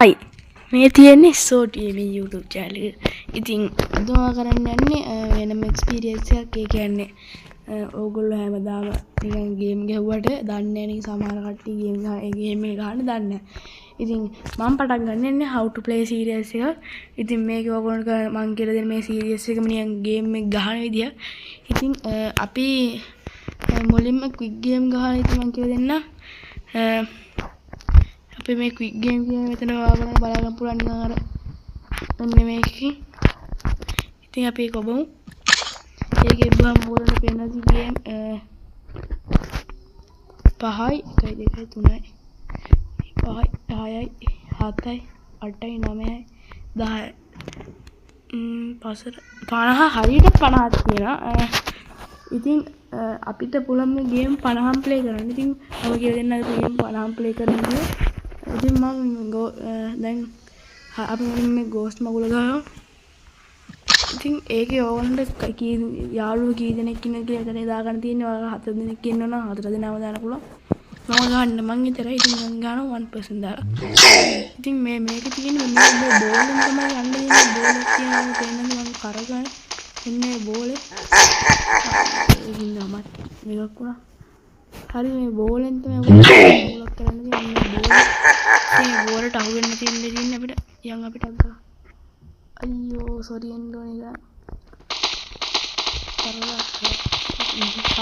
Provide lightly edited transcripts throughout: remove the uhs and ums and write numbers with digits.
Hai, මේ තියෙන්නේ සෝටි මේ YouTube channel එක. ඉතින් අද මම කරන්න යන්නේ වෙනම experience එකක්. ඒ කියන්නේ ඕගොල්ලෝ හැමදාම නිකන් ගේම් ගැහුවට දන්නේ නැහැ නේ සමහර කට්ටිය ගේම් එක ගහන්න දන්නේ නැහැ. ඉතින් මම පටන් ගන්න යන්නේ how to play series එක. ඉතින් මේක ඕගොල්ලන්ට මම කියලා දෙන මේ series එකම නිකන් ගේම් එක ගහන විදිය. ඉතින් අපි මුලින්ම quick game ගහලා ඉතින් මම කියලා දෙන්න. අපි මේ quick game කියන මෙතන ඔයාලට බලන්න පුළුවන් නිකන් අර මෙන්න මේකකින්. ඉතින් අපි ඒක ඔබමු. ඒකේ බහම ඕගොල්ලන්ට පේනවා game 5යි 1යි 2යි 3යි 5යි 6යි 7යි 8යි 9යි 10යි 50 හරියට 50ක් තියෙනවා. ඉතින් අපිට පුළුවන් මේ ගේම් 50ක් ප්ලේ කරන්න. ඉතින් මම කියලා දෙන්න අද ගේම් 50ක් ප්ලේ කරන්න කියලා. ඉතින් මම දැන් අපි මේ ගෝස්ට් මගුල ගහනවා. ඉතින් ඒකේ ඕගොල්ලන්ට කී යාළුවෝ කී දෙනෙක් ඉන්නද කියලා එතන දාගන්න තියෙන්නේ. ඔයාලා 4 දෙනෙක් ඉන්නවනම් 4 දෙනාම දාන්න පුළුවන්. මම ගහන්න මං විතරයි. ඉතින් මං ගහනවා 1% දාලා. ඉතින් මේකේ තියෙන්නේ මේ බෝලෙන් තමයි යන්න දෙන්නේ. බෝලෙක් තියෙනවා තේන්නද මං කරගන්න. එන්නේ බෝලේ. ඉන්නවා මත් මේකක් වුණා. හරි මේ බෝලෙන් තමයි බෝලක් කරන්න තියෙන්නේ. මේ බෝලට අහු වෙන්න තියෙන්නේ අපිට යන් අපිට අග්ගා. අයියෝ සෝරි එන්ඩෝනේ කරලා.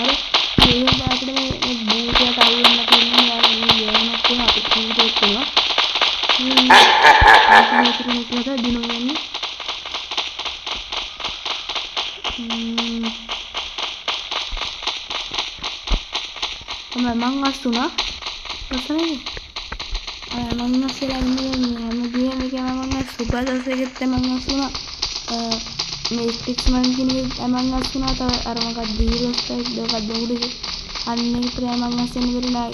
හරි මේ අපිට මේ බෝලට අහු වෙන්න තියෙන්නේ යාළුවෝ මේ යන්නත් තියෙන අපිට කීයක් කරනවා. මේ තුනට දිනුවන්නේ. මම අස්සුණා ප්‍රශ්නේ මම අස්සලා ඉන්නේ හැම ගේම් එකම මම සුපර් දසෙකට මම අස්සුණා මේ ස්ටික්ස් මන් කෙනෙක් මම අස්සුණා තව අර මොකක්ද දීරෝ ස්ට්‍රයික් දෙකක් දෙමුද අන්නේ ප්‍රේම මම අස්සෙන්න බැරි නෑ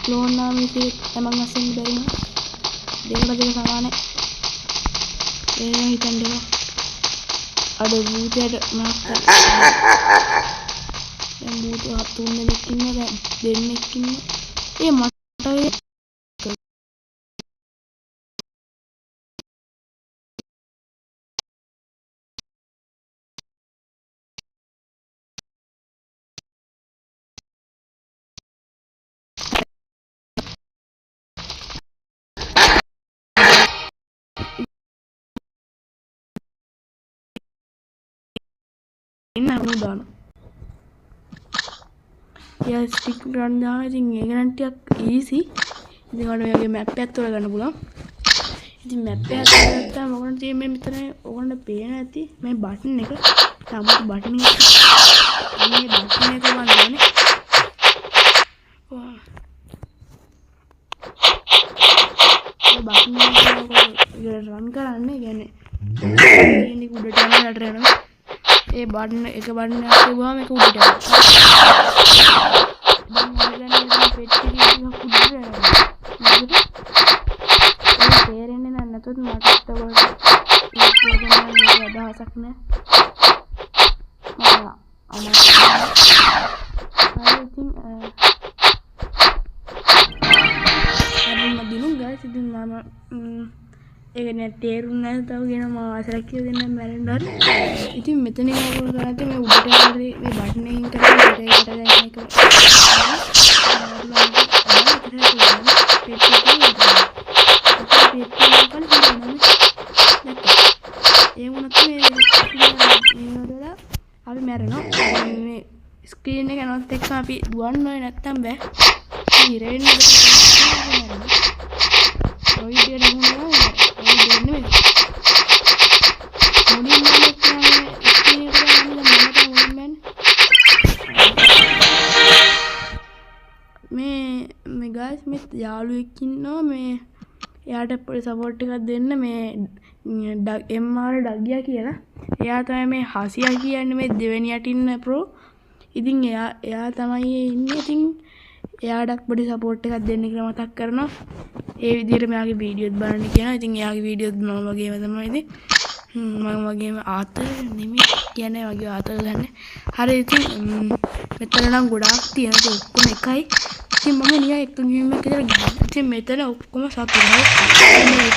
ක්ලෝන් නාම ඉතින් මම අස්සෙන්න බැරි නෑ දෙකට දෙක සමානයි ඒ හිතන්නේ අද වූටට මාත් බූට හතුන් දෙනෙක් ඉන්නේ දැන් දෙන්නෙක් ඉන්නේ ඒ මට ඉන්න අනුදාන යා ස්ටික් රන් දාන ඉතින් ඒක නම් ටිකක් ඊසි. ඉතින් ඔයාලා මේගේ මැප් එකක් තෝරා ගන්න පුළුවන්. ඉතින් මැප් එක ගත්තාම මොකක්ද තියෙන්නේ මෙතන ඔයගොල්ලන්ට පේන ඇති මේ බටන් එක. තමයි බටන් එක. මේ බටන් එක වන්දනේ. ඒ බටන් එක රන් කරන්නේ කියන්නේ ඉන්නේ උඩට යනකට යනවා. ඒ බටන් එක බටන් එකක් තිබුවාම ඒක උඩට යනවා. දැන් මේ පෙට්ටි ටික උඩට යනවා. ඒක තේරෙන්නේ නැත්නම් මට ඔයාලට අදහසක් නෑ. ඉතින් ඒක නේ තේරුන්නේ නැද්ද තව කියන මම ආසරක් කියලා දෙන්නම් මැරෙන්න හරි. ඉතින් මෙතන ඕගොල්ලෝ කරන්නේ මේ උඩට හරි මේ බටන් එකකින් කරලා ඒකට දැන් මේක ඒ වුණත් මේ අපි මැරෙනවා. මේ ස්ක්‍රීන් එක යනවත් එක්ක අපි දුවන්න ඕනේ නැත්තම් බෑ. හිර වෙන්න බෑ. ඔය විදියට නෙමෙයි. මේ guys මේ යාළුවෙක් ඉන්නවා මේ එයාට පොඩි සපෝට් එකක් දෙන්න මේ MR ඩගියා කියලා. එයා තමයි මේ හසියා කියන්නේ මේ දෙවෙනියට ඉන්න ප්‍රෝ. ඉතින් එයා තමයි ඉන්නේ. ඉතින් එයාට පොඩි සපෝට් එකක් දෙන්න කියලා මතක් කරනවා. ඒ විදිහට මෙයාගේ වීඩියෝත් බලන්න කියනවා. ඉතින් එයාගේ වීඩියෝත් මම වගේම තමයි ඉතින් මම වගේම ආතල් නෙමෙයි කියන්නේ වගේ ආතල් ගන්න. හරි ඉතින් මෙතන නම් ගොඩාක් තියෙනවා ඔක්කොම එකයි. ඉතින් මම නිකන් එක ගේම් එකකට ගියා. ඉතින් මෙතන ඔක්කොම සතුටුයි. මේ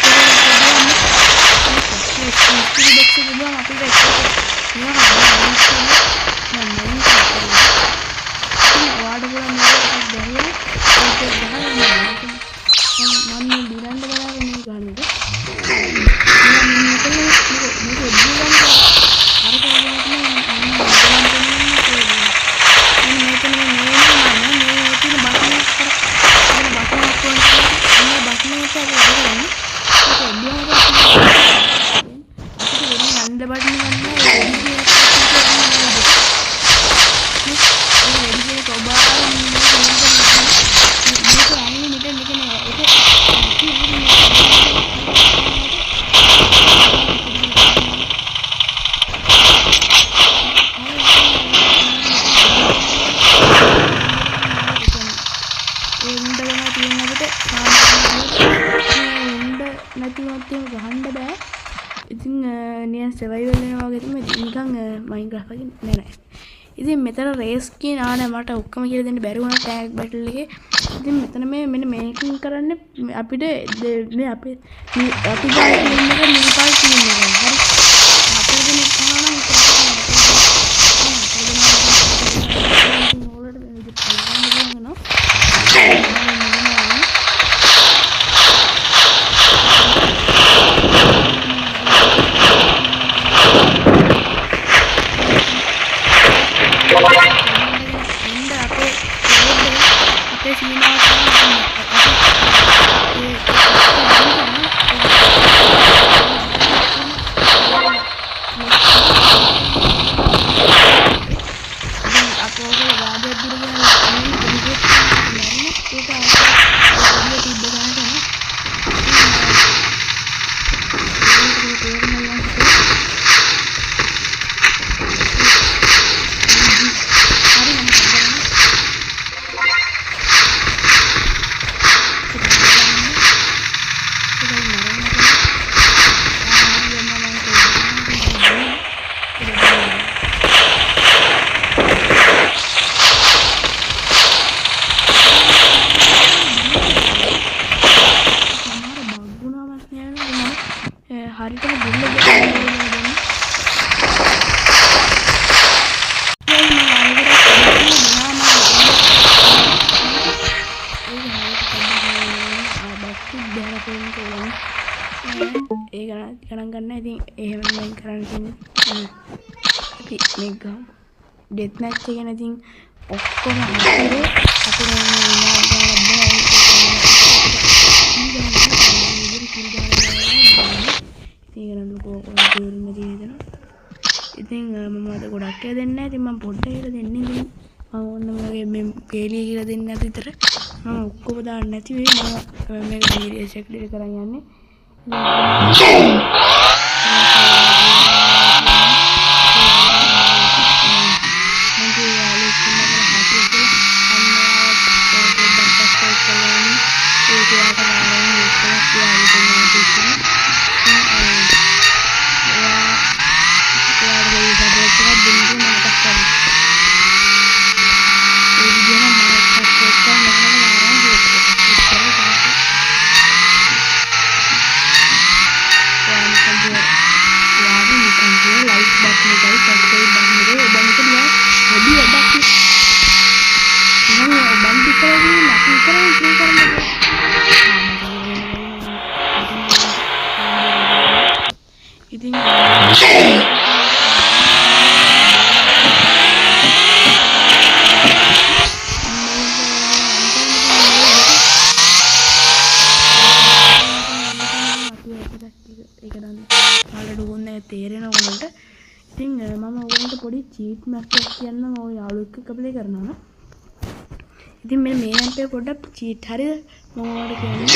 තිබුණත් එහෙම ගහන්න බෑ. ඉතින් නිකන් සර්වයිවල් වෙනවා වගේ තමයි නිකන් මයින්ක්‍රාෆ්ට් වගේ නෑ. ඉතින් මෙතන රේස් කියන මට ඔක්කොම කියලා දෙන්න බැරි වුණා ටැග් බැටල් එකේ. ඉතින් මෙතන මෙන්න මේකින් කරන්නේ අපිට මේ අපි ගාන ටීම් එක නිපාල් ටීම් එක. හරි. හතර දෙනෙක් කරනවා නම් ගණන් ගන්න. ඉතින් එහෙම මම කරන්න තියෙන්නේ. අපි මේක ගමු. ඩෙත් මැච් එක ගැන ඉතින් ඔක්කොම හතරේ අපිට ඉතින් මම අද ගොඩක් කියලා දෙන්නේ නැහැ. ඉතින් මම පොඩ්ඩක් කියලා දෙන්නේ. ඉතින් මම ඕන්න මගේ මේ පේලිය කියලා දෙන්න නැති විතර මම ඔක්කොම දාන්න නැති වෙයි. මම මේක සීරියස් එක ඩිලීට් කරන් යන්නේ. චීට් මැප් එකක් කියන්නම් ඔය යාළුවෙක් එක්ක ප්ලේ කරනවා නම්. ඉතින් මෙන්න මේ මැප් එක පොඩ්ඩක් චීට් හරිද මම ඔයාලට කියන්නේ.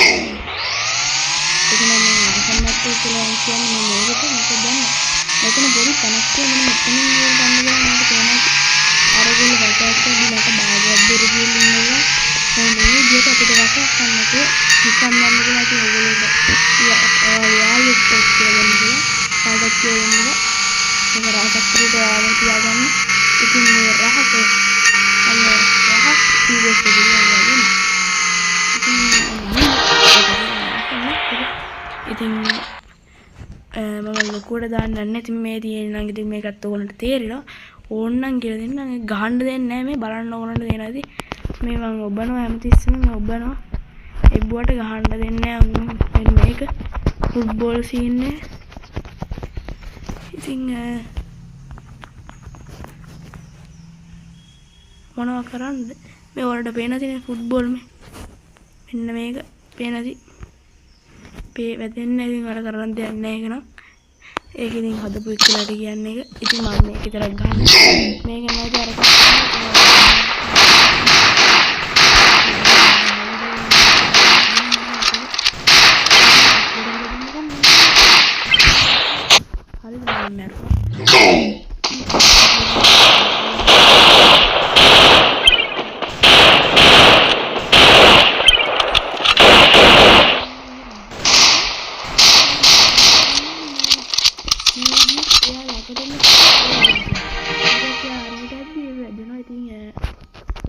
ඒක නම් මම අරන් මැප් එක කියලා කියන්නේ මම මේකට මොකද දන්නේ. මෙතන පොඩි තැනක් තියෙනවා මෙතනින් ගන්න ගියාම මට තේරෙනවා අරගොල්ලෝ වැටක් දීලා බාගයක් දෙර ගිහින් ඉන්නවා. මේ විදිහට අපිට වටක් ගන්නකොට නිකන් යන්න කියලා ඉතින් ඔයගොල්ලෝ යාළුවෙක් එක්ක කියලා ගන්න කාඩක් කියනවා. ඒක රහසක් ආවම තියාගන්න. ඉතින් මේ රහස රහස් සීරියස් එකකින් වගේ. ඉතින් මම ලොකුවට දාන්න නැහැ. ඉතින් මේ තියෙන නම් ඉතින් මේකත් ඕනට තේරෙනවා. ඕන්නම් කියලා දෙන්න ගහන්න දෙන්නේ නැහැ මේ බලන්න ඕනට දෙනවා. ඉතින් මේ මම ඔබනවා හැමතිස්සෙම මම ඔබනවා. එබ්බුවට ගහන්න දෙන්නේ නැහැ. මේක ෆුට්බෝල් සීන් එක. ඉතින් මොනවා කරන්නද මේ වලට පේන තියෙන ෆුට්බෝල් මෙන්න මේක පේනදි වැදෙන්නේ ඉතින් වල කරන්න දෙයක් නැහැ ඒක නම් ඒක ඉතින් හදපු එක්කලට කියන්නේ ඒක ඉතින් මම මේක විතරක් ගන්න මේක නේද අර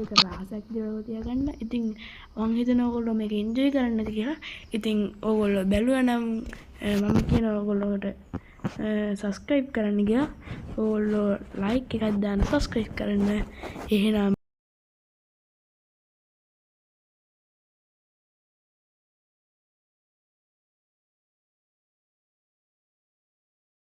ඒක රහසක් කියලා තියාගන්න. ඉතින් මං හිතනවා ඔයගොල්ලෝ මේක එන්ජොයි කරන්නද කියලා. ඉතින් ඔයගොල්ලෝ බැලුවා නම් මම කියනවා ඔයගොල්ලෝට සබස්ක්‍රයිබ් කරන්න කියලා. ඔයගොල්ලෝ ලයික් එකක් දාන්න සබස්ක්‍රයිබ් කරන්න. එහෙනම්